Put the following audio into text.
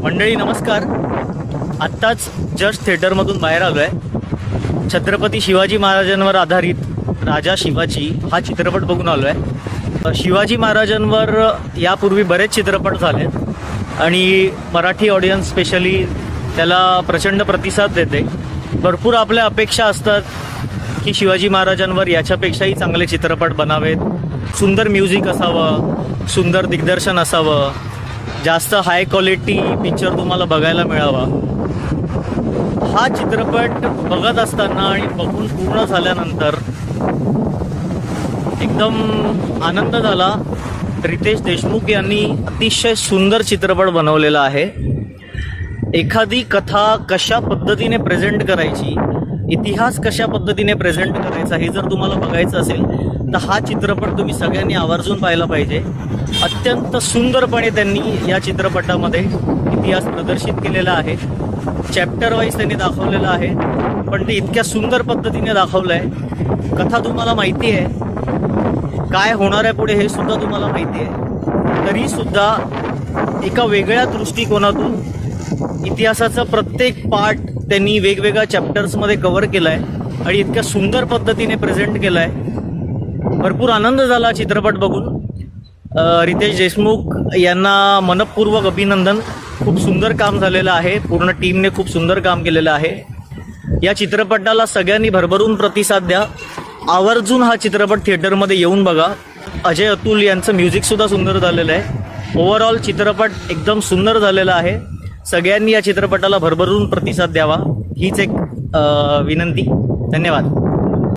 मंडळी नमस्कार. आत्ताच जस्ट थिएटरमधून बाहेर आलो आहे. छत्रपती शिवाजी महाराजांवर आधारित राजा शिवाजी हा चित्रपट बघून आलो आहे. शिवाजी महाराजांवर यापूर्वी बरेच चित्रपट झालेत आणि मराठी ऑडियन्स स्पेशली त्याला प्रचंड प्रतिसाद देते. भरपूर आपल्या अपेक्षा असतात की शिवाजी महाराजांवर याच्यापेक्षाही चांगले चित्रपट बनावेत, सुंदर म्युझिक असावं, सुंदर दिग्दर्शन असावं, जास्त हाय क्वालिटी पिक्चर तुम्हाला बघायला मिळावा. हा चित्रपट बघत असताना आणि बघून पूर्ण झाल्यानंतर एकदम आनंद झाला. रितेश देशमुख यांनी अतिशय सुंदर चित्रपट बनवलेला आहे. एखादी कथा कशा पद्धतीने प्रेझेंट करायची, इतिहास कशा पद्धतीने प्रेझेंट करायचा हे जर तुम्हाला बघायचं असेल तर हा चित्रपट तुम्ही सगळ्यांनी आवर्जून पाहायला पाहिजे. अत्यंत सुंदरपणे त्यांनी या चित्रपटामध्ये इतिहास प्रदर्शित केलेला आहे. चॅप्टर वाईज त्यांनी दाखवलेलं आहे, पण ते इतक्या सुंदर पद्धतीने दाखवलं आहे. कथा तुम्हाला माहिती आहे, काय होणार आहे पुढे हे सुद्धा तुम्हाला माहिती आहे, तरीसुद्धा एका वेगळ्या दृष्टिकोनातून इतिहासाचा प्रत्येक पार्ट त्यांनी वेगवेगळ्या चॅप्टर्समध्ये कव्हर केला आहे आणि इतक्या सुंदर पद्धतीने प्रेझेंट केला आहे. भरपूर आनंद झाला चित्रपट बघून. रितेश देशमुख यांना मनपूर्वक अभिनंदन. खूप सुंदर काम झालेलं आहे. पूर्ण टीमने खूप सुंदर काम केलेलं आहे. या चित्रपटाला सगळ्यांनी भरभरून प्रतिसाद द्या. आवर्जून हा चित्रपट थिएटरमध्ये येऊन बघा. अजय अतुल यांचं म्युझिकसुद्धा सुंदर झालेलं आहे. ओव्हरऑल चित्रपट एकदम सुंदर झालेला आहे. सगळ्यांनी या चित्रपटाला भरभरून प्रतिसाद द्यावा हीच एक विनंती. धन्यवाद.